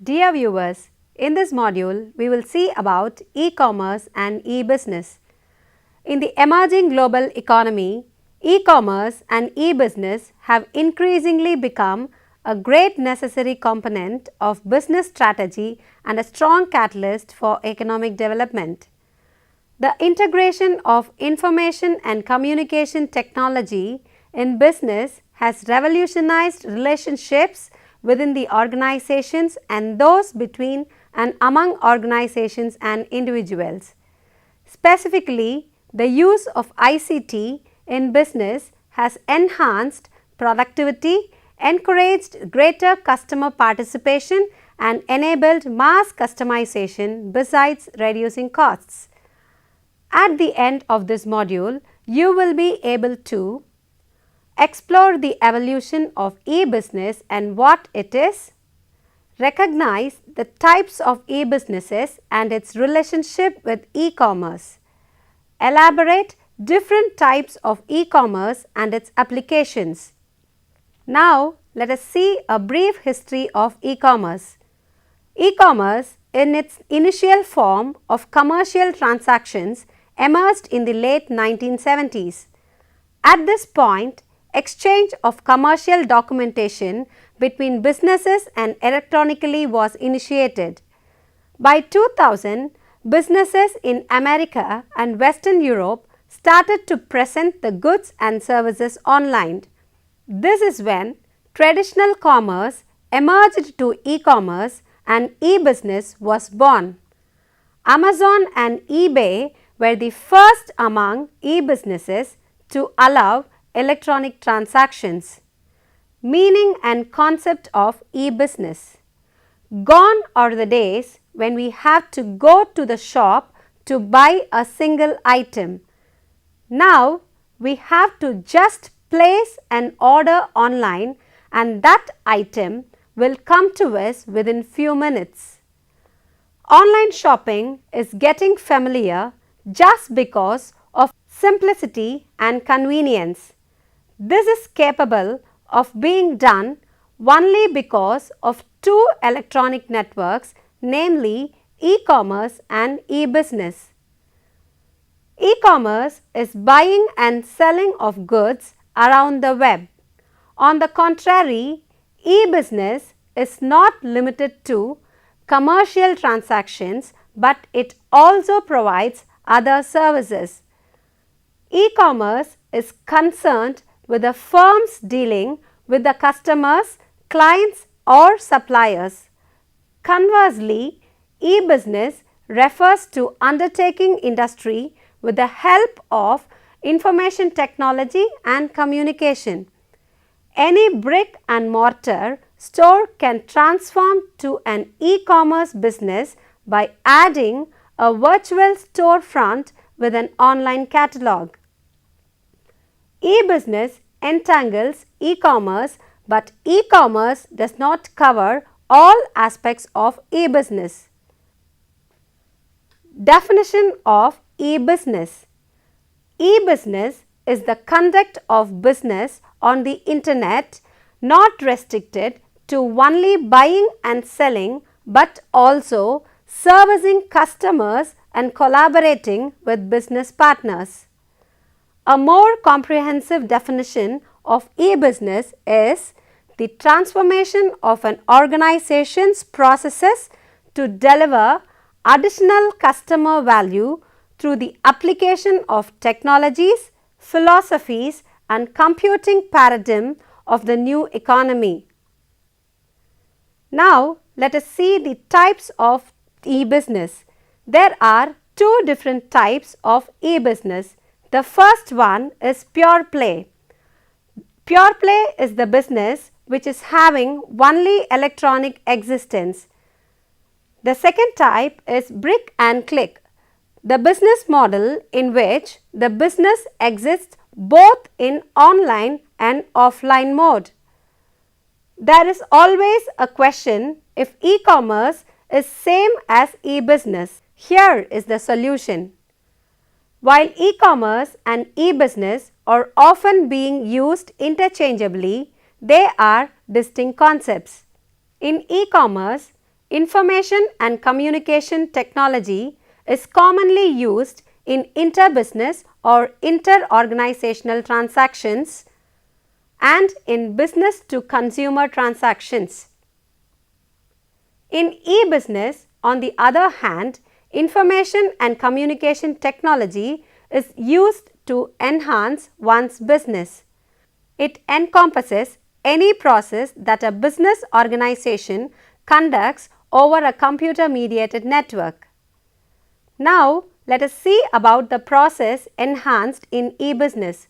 Dear viewers, in this module, we will see about e-commerce and e-business. In the emerging global economy, e-commerce and e-business have increasingly become a great necessary component of business strategy and a strong catalyst for economic development. The integration of information and communication technology in business has revolutionized relationships within the organizations and those between and among organizations and individuals. Specifically, the use of ICT in business has enhanced productivity, encouraged greater customer participation and enabled mass customization besides reducing costs. At the end of this module, you will be able to explore the evolution of e-business and what it is, recognize the types of e-businesses and its relationship with e-commerce, elaborate different types of e-commerce and its applications. Now, let us see a brief history of e-commerce. E-commerce in its initial form of commercial transactions emerged in the late 1970s. At this point, exchange of commercial documentation between businesses and electronically was initiated. By 2000, businesses in America and Western Europe started to present the goods and services online. This is when traditional commerce emerged to e-commerce and e-business was born. Amazon and eBay were the first among e-businesses to allow electronic transactions. Meaning and concept of e-business. Gone are the days when we have to go to the shop to buy a single item. Now we have to just place an order online and that item will come to us within few minutes. Online shopping is getting familiar just because of simplicity and convenience. This is capable of being done only because of two electronic networks, namely e-commerce and e-business. E-commerce is buying and selling of goods around the web. On the contrary, e-business is not limited to commercial transactions, but it also provides other services. E-commerce is concerned with the firms dealing with the customers, clients or suppliers. Conversely, e-business refers to undertaking industry with the help of information technology and communication. Any brick and mortar store can transform to an e-commerce business by adding a virtual storefront with an online catalog. E-business entangles e-commerce, but e-commerce does not cover all aspects of e-business. Definition of e-business. E-business is the conduct of business on the internet, not restricted to only buying and selling, but also servicing customers and collaborating with business partners. A more comprehensive definition of e-business is the transformation of an organization's processes to deliver additional customer value through the application of technologies, philosophies and computing paradigm of the new economy. Now, let us see the types of e-business. There are two different types of e-business. The first one is pure play. Pure play is the business which is having only electronic existence. The second type is brick and click, the business model in which the business exists both in online and offline mode. There is always a question if e-commerce is same as e-business. Here is the solution. While e-commerce and e-business are often being used interchangeably, they are distinct concepts. In e-commerce, information and communication technology is commonly used in inter-business or inter-organizational transactions and in business-to-consumer transactions. In e-business, on the other hand, information and communication technology is used to enhance one's business. It encompasses any process that a business organization conducts over a computer-mediated network. Now, let us see about the process enhanced in e-business.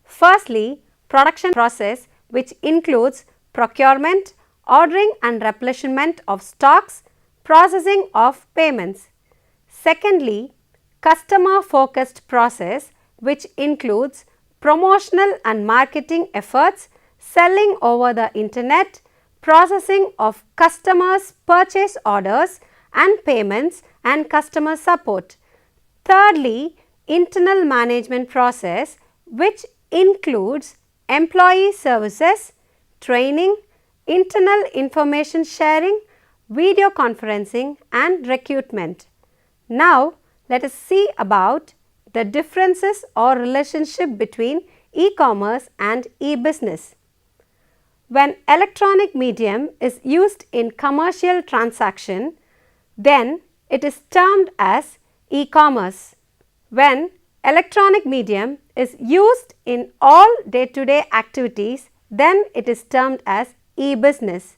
Firstly, production process, which includes procurement, ordering and replenishment of stocks, processing of payments. Secondly, customer focused process, which includes promotional and marketing efforts, selling over the internet, processing of customers' purchase orders and payments and customer support. Thirdly, internal management process, which includes employee services, training, internal information sharing, video conferencing and recruitment. Now, let us see about the differences or relationship between e-commerce and e-business. When electronic medium is used in commercial transaction, then it is termed as e-commerce. When electronic medium is used in all day-to-day activities, then it is termed as e-business.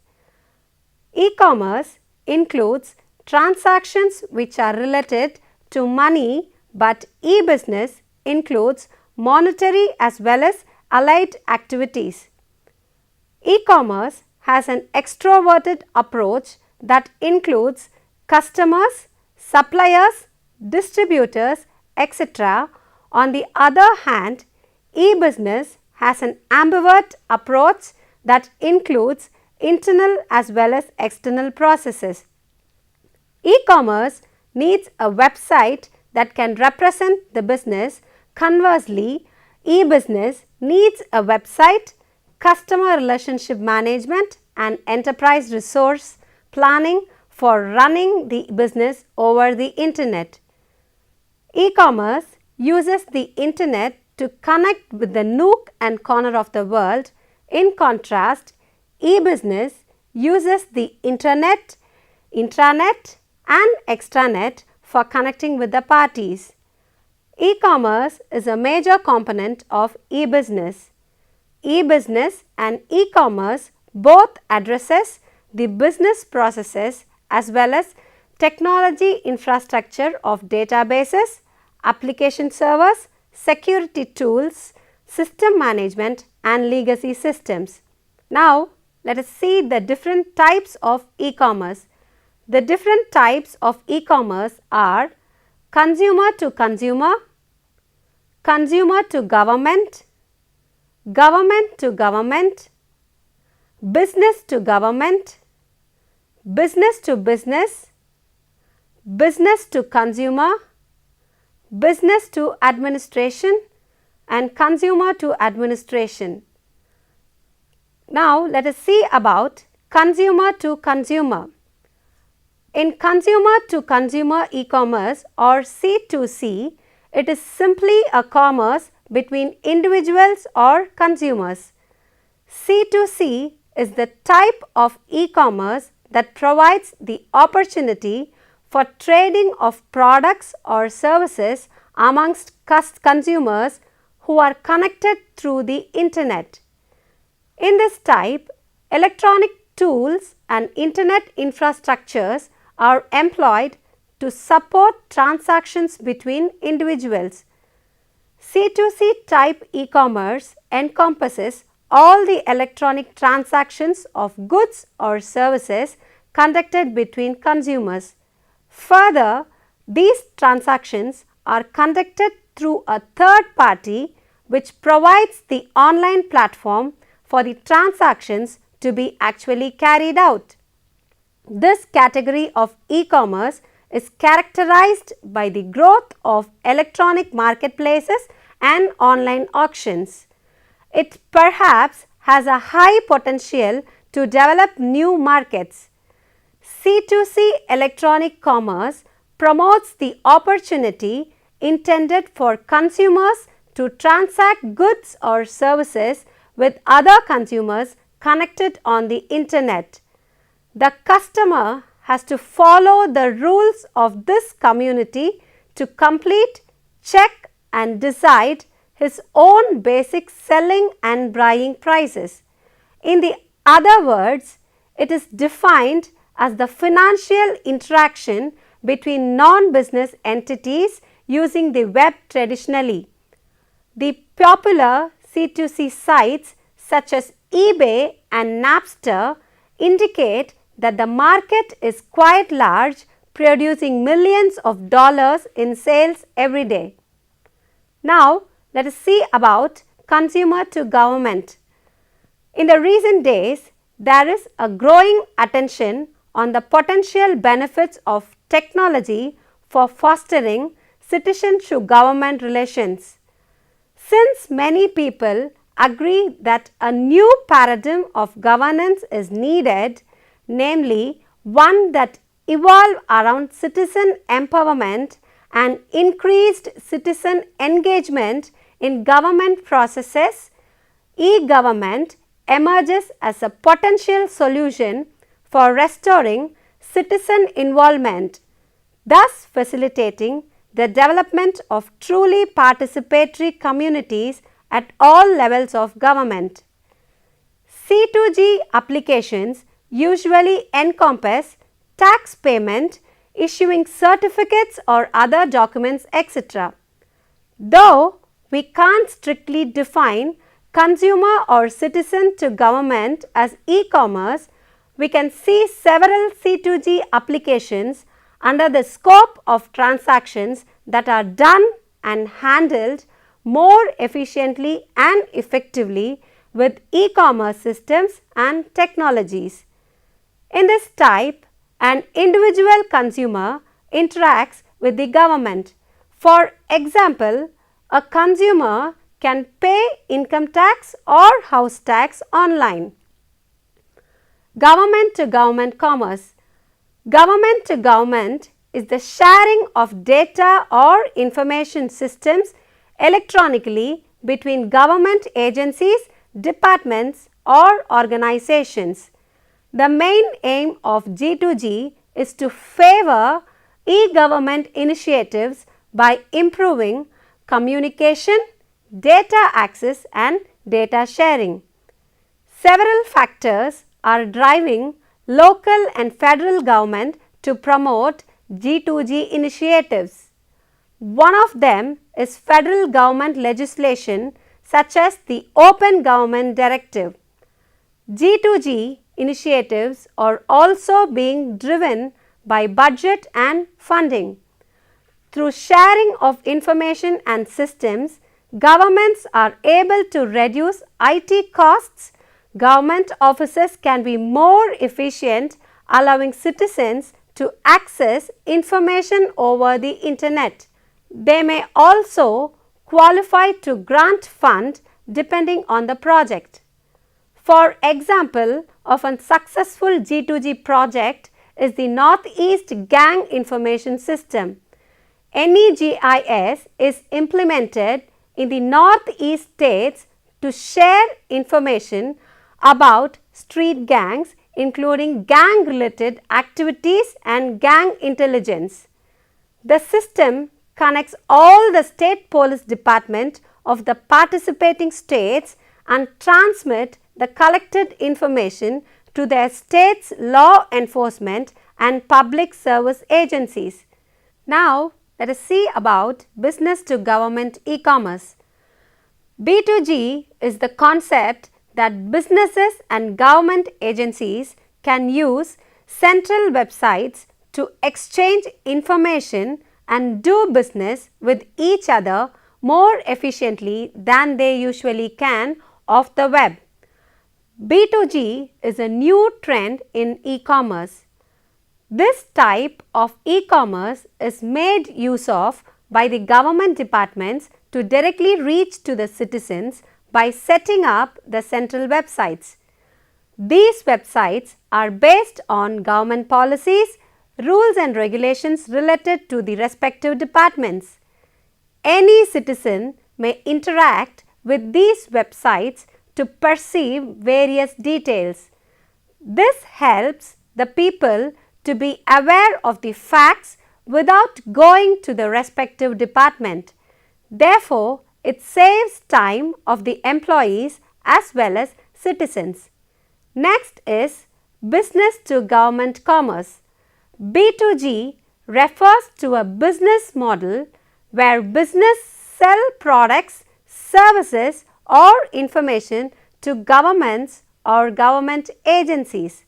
E-commerce includes transactions which are related to money, but e-business includes monetary as well as allied activities. E-commerce has an extroverted approach that includes customers, suppliers, distributors, etc. On the other hand, e-business has an ambivert approach that includes internal as well as external processes. E-commerce needs a website that can represent the business. Conversely, e-business needs a website, customer relationship management and enterprise resource planning for running the business over the internet. E-commerce uses the internet to connect with the nook and corner of the world. In contrast, e-business uses the internet, intranet and extranet for connecting with the parties. E-commerce is a major component of e-business. E-business and e-commerce both addresses the business processes as well as technology infrastructure of databases, application servers, security tools, system management and legacy systems. Now, let us see the different types of e-commerce. The different types of e-commerce are consumer to consumer, consumer to government, government to government, business to government, business to business, business to consumer, business to administration and consumer to administration. Now, let us see about consumer to consumer. In consumer to consumer e-commerce or C2C, it is simply a commerce between individuals or consumers. C2C is the type of e-commerce that provides the opportunity for trading of products or services amongst consumers who are connected through the internet. In this type, electronic tools and internet infrastructures are employed to support transactions between individuals. C2C type e-commerce encompasses all the electronic transactions of goods or services conducted between consumers. Further, these transactions are conducted through a third party which provides the online platform for the transactions to be actually carried out. This category of e-commerce is characterized by the growth of electronic marketplaces and online auctions. It perhaps has a high potential to develop new markets. C2C electronic commerce promotes the opportunity intended for consumers to transact goods or services with other consumers connected on the internet. The customer has to follow the rules of this community to complete, check and decide his own basic selling and buying prices. In the other words, it is defined as the financial interaction between non-business entities using the web traditionally. The popular C2C sites such as eBay and Napster indicate that the market is quite large, producing millions of dollars in sales every day. Now, let us see about consumer to government. In the recent days, there is a growing attention on the potential benefits of technology for fostering citizen to government relations. Since many people agree that a new paradigm of governance is needed, namely one that evolves around citizen empowerment and increased citizen engagement in government processes, e-government emerges as a potential solution for restoring citizen involvement, thus facilitating the development of truly participatory communities at all levels of government. C2G applications usually encompass tax payment, issuing certificates or other documents, etc. Though we can't strictly define consumer or citizen to government as e-commerce, we can see several C2G applications under the scope of transactions that are done and handled more efficiently and effectively with e-commerce systems and technologies. In this type, an individual consumer interacts with the government. For example, a consumer can pay income tax or house tax online. Government to government commerce. Government to government is the sharing of data or information systems electronically between government agencies, departments or organizations. The main aim of G2G is to favor e-government initiatives by improving communication, data access and data sharing. Several factors are driving local and federal government to promote G2G initiatives. One of them is federal government legislation such as the Open Government Directive. G2G initiatives are also being driven by budget and funding. Through sharing of information and systems, governments are able to reduce IT costs. Government offices can be more efficient, allowing citizens to access information over the internet. They may also qualify to grant fund depending on the project. For example, of a successful G2G project is the Northeast Gang Information System. NEGIS is implemented in the Northeast states to share information about street gangs, including gang-related activities and gang intelligence. The system connects all the state police department of the participating states and transmit the collected information to their state's law enforcement and public service agencies. Now, let us see about business to government e-commerce. B2G is the concept that businesses and government agencies can use central websites to exchange information and do business with each other more efficiently than they usually can off the web. B2G is a new trend in e-commerce. This type of e-commerce is made use of by the government departments to directly reach to the citizens by setting up the central websites. These websites are based on government policies, rules and regulations related to the respective departments. Any citizen may interact with these websites to perceive various details. This helps the people to be aware of the facts without going to the respective department. Therefore, it saves time of the employees as well as citizens. Next is business to government commerce. B2G refers to a business model where business sell products, services or information to governments or government agencies.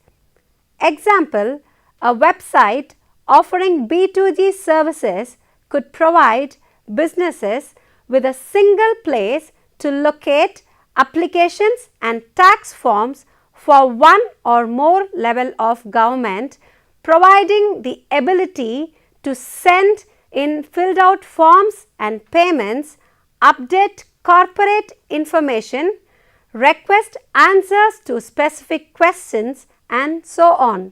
Example, a website offering B2G services could provide businesses with a single place to locate applications and tax forms for one or more level of government, providing the ability to send in filled out forms and payments, update corporate information, request answers to specific questions and so on.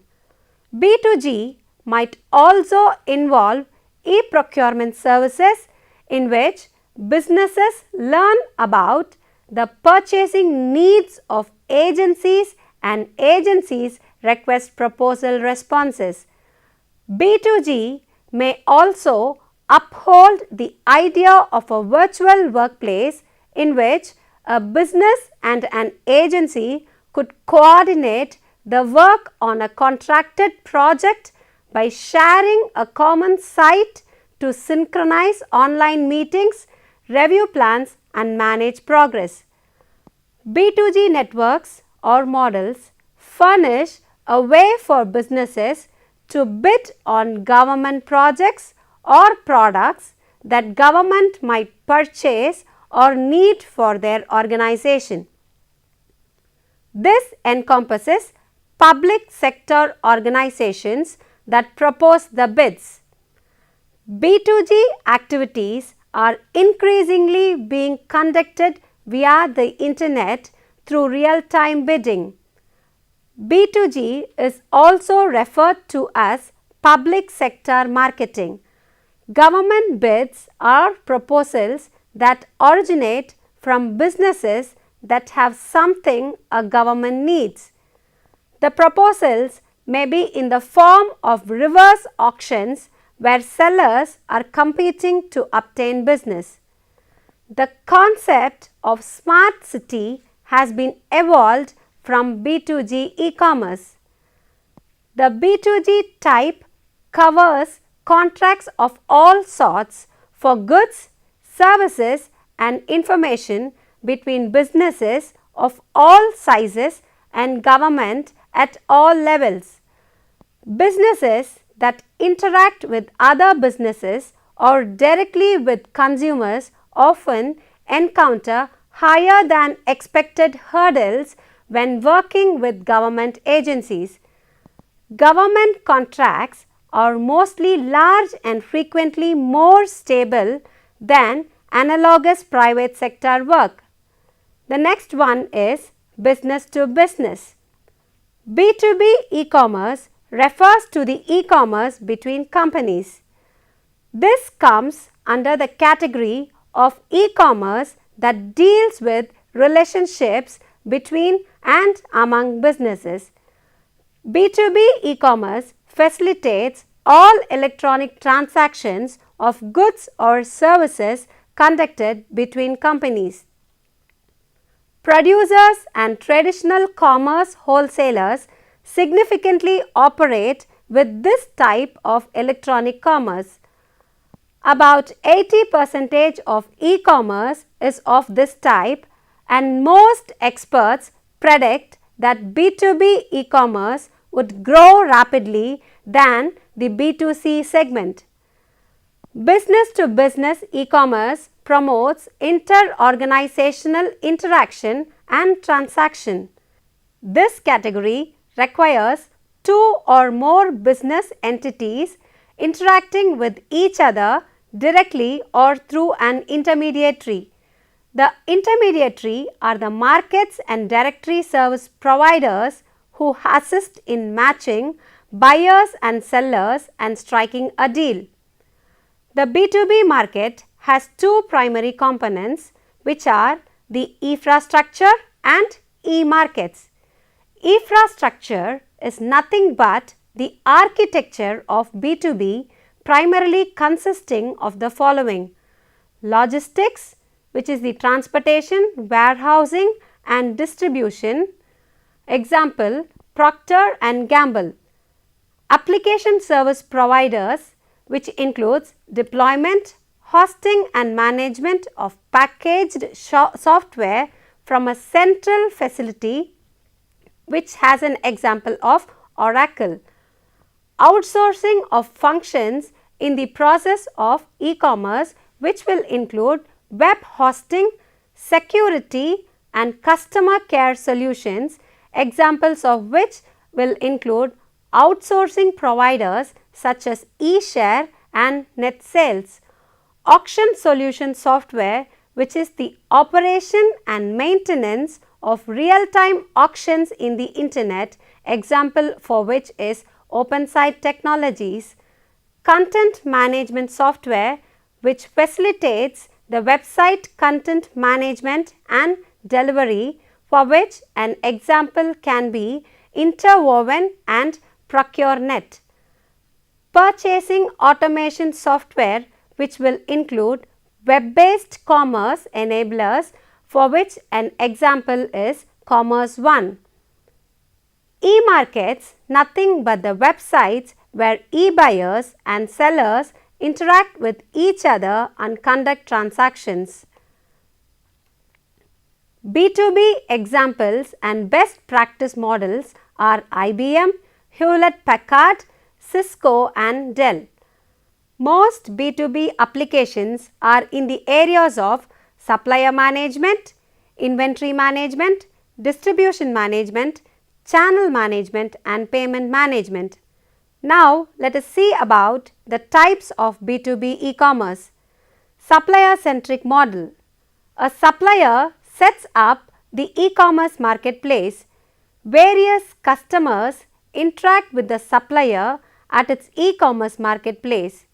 B2G might also involve e-procurement services in which businesses learn about the purchasing needs of agencies and agencies request proposal responses. B2G may also uphold the idea of a virtual workplace in which a business and an agency could coordinate the work on a contracted project by sharing a common site to synchronize online meetings, review plans and manage progress. B2G networks or models furnish a way for businesses to bid on government projects or products that government might purchase or need for their organization. This encompasses public sector organizations that propose the bids. B2G activities are increasingly being conducted via the internet through real-time bidding. B2G is also referred to as public sector marketing. Government bids are proposals that originate from businesses that have something a government needs. The proposals may be in the form of reverse auctions where sellers are competing to obtain business. The concept of smart city has been evolved from B2G e-commerce. The B2G type covers contracts of all sorts for goods, services and information between businesses of all sizes and government at all levels. Businesses that interact with other businesses or directly with consumers often encounter higher than expected hurdles when working with government agencies. Government contracts are mostly large and frequently more stable than analogous private sector work. The next one is business to business. B2B e-commerce refers to the e-commerce between companies. This comes under the category of e-commerce that deals with relationships between and among businesses. B2B e-commerce facilitates all electronic transactions of goods or services conducted between companies. Producers and traditional commerce wholesalers significantly operate with this type of electronic commerce. About 80% of e-commerce is of this type, and most experts predict that B2B e-commerce would grow rapidly than the B2C segment. Business to business e-commerce promotes inter-organizational interaction and transaction. This category requires two or more business entities interacting with each other directly or through an intermediary. The intermediary are the markets and directory service providers who assist in matching buyers and sellers and striking a deal. The B2B market has two primary components, which are the infrastructure and e-markets. Infrastructure is nothing but the architecture of B2B, primarily consisting of the following: logistics, which is the transportation, warehousing and distribution. Example, Procter and Gamble. Application service providers, which includes deployment, hosting and management of packaged software from a central facility, which has an example of Oracle. Outsourcing of functions in the process of e-commerce, which will include web hosting, security and customer care solutions, examples of which will include outsourcing providers such as eShare and NetSales. Auction solution software, which is the operation and maintenance of real-time auctions in the internet, example for which is OpenSite Technologies. Content management software, which facilitates the website content management and delivery, for which an example can be Interwoven and ProcureNet. Purchasing automation software, which will include web-based commerce enablers, for which an example is Commerce One. E-markets, nothing but the websites where e-buyers and sellers interact with each other and conduct transactions. B2B examples and best practice models are IBM, Hewlett-Packard, Cisco and Dell. Most B2B applications are in the areas of supplier management, inventory management, distribution management, channel management and payment management. Now, let us see about the types of B2B e-commerce. Supplier-centric model. A supplier sets up the e-commerce marketplace. Various customers interact with the supplier at its e-commerce marketplace.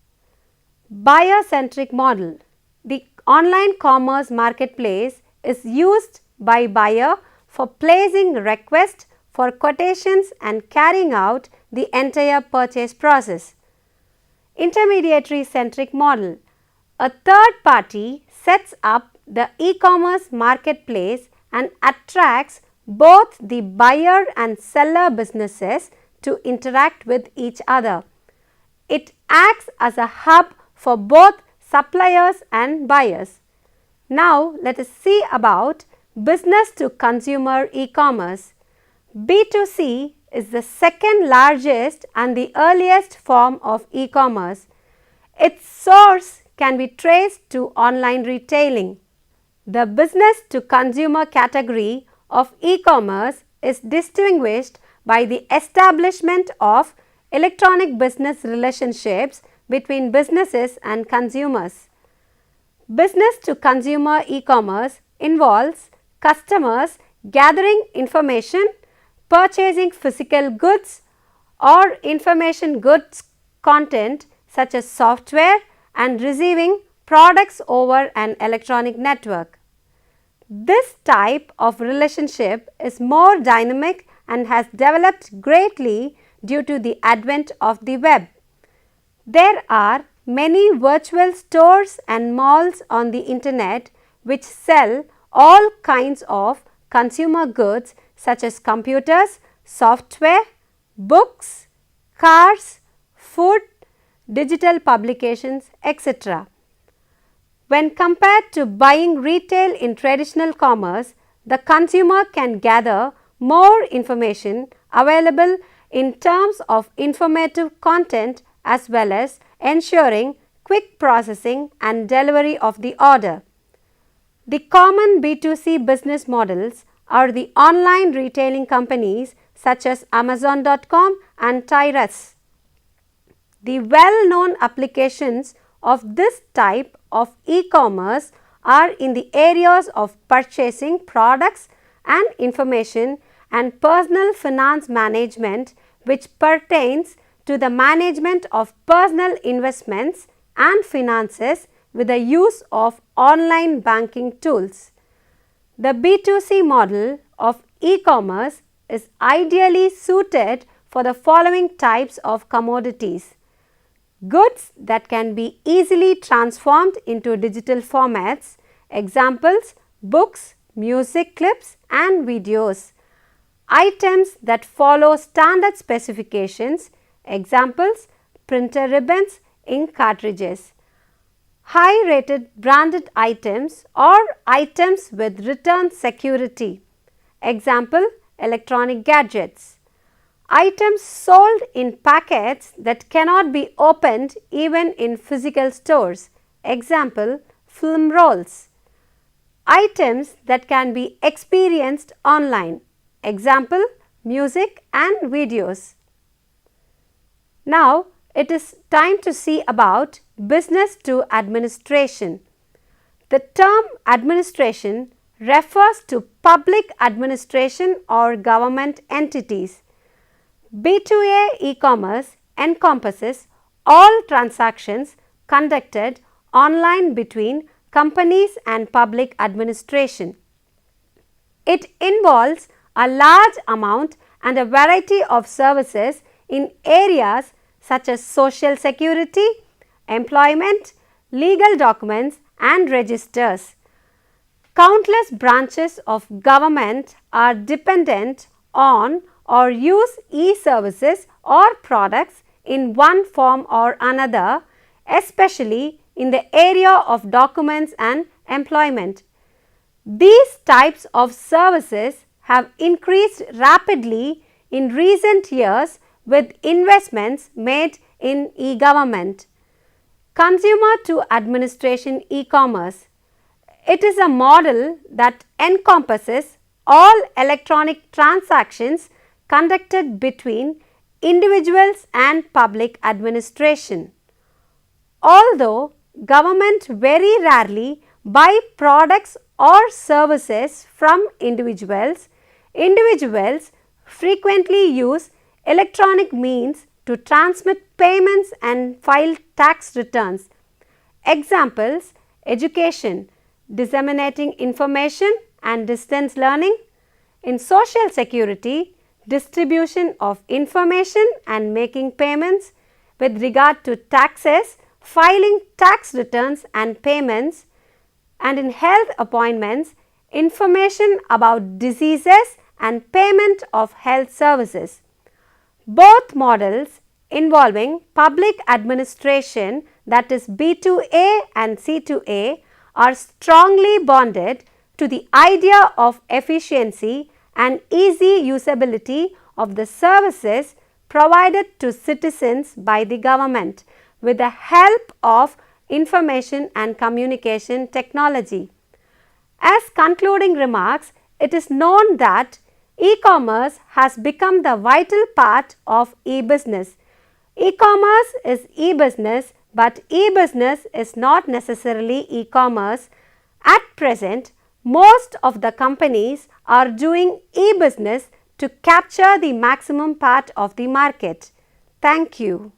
Buyer-centric model. The online commerce marketplace is used by buyer for placing requests for quotations and carrying out the entire purchase process. Intermediary-centric model. A third party sets up the e-commerce marketplace and attracts both the buyer and seller businesses to interact with each other. It acts as a hub for both suppliers and buyers. Now, let us see about business to consumer e-commerce. B2C is the second largest and the earliest form of e-commerce. Its source can be traced to online retailing. The business to consumer category of e-commerce is distinguished by the establishment of electronic business relationships between businesses and consumers. Business to consumer e-commerce involves customers gathering information, purchasing physical goods or information goods content such as software and receiving products over an electronic network. This type of relationship is more dynamic and has developed greatly due to the advent of the web. There are many virtual stores and malls on the internet which sell all kinds of consumer goods such as computers, software, books, cars, food, digital publications, etc. When compared to buying retail in traditional commerce, the consumer can gather more information available in terms of informative content as well as ensuring quick processing and delivery of the order. The common B2C business models are the online retailing companies such as Amazon.com and Tyrus. The well-known applications of this type of e-commerce are in the areas of purchasing products and information and personal finance management, which pertains to the management of personal investments and finances with the use of online banking tools. The B2C model of e-commerce is ideally suited for the following types of commodities: goods that can be easily transformed into digital formats, examples books, music clips and videos; items that follow standard specifications, examples printer ribbons, ink cartridges; high rated branded items or items with return security, example electronic gadgets; items sold in packets that cannot be opened even in physical stores, example film rolls; items that can be experienced online, example music and videos. Now it is time to see about business to administration. The term administration refers to public administration or government entities. B2A e-commerce encompasses all transactions conducted online between companies and public administration. It involves a large amount and a variety of services in areas such as social security, employment, legal documents and registers. Countless branches of government are dependent on or use e-services or products in one form or another, especially in the area of documents and employment. These types of services have increased rapidly in recent years with investments made in e-government. Consumer to administration e-commerce. It is a model that encompasses all electronic transactions conducted between individuals and public administration. Although government very rarely buy products or services from individuals, individuals frequently use electronic means to transmit payments and file tax returns. Examples: education, disseminating information and distance learning; in social security, distribution of information and making payments; with regard to taxes, filing tax returns and payments; and in health appointments, information about diseases and payment of health services. Both models involving public administration, that is B2A and C2A, are strongly bonded to the idea of efficiency and easy usability of the services provided to citizens by the government with the help of information and communication technology. As concluding remarks, it is known that e-commerce has become the vital part of e-business. E-commerce is e-business, but e-business is not necessarily e-commerce. At present, most of the companies are doing e-business to capture the maximum part of the market. Thank you.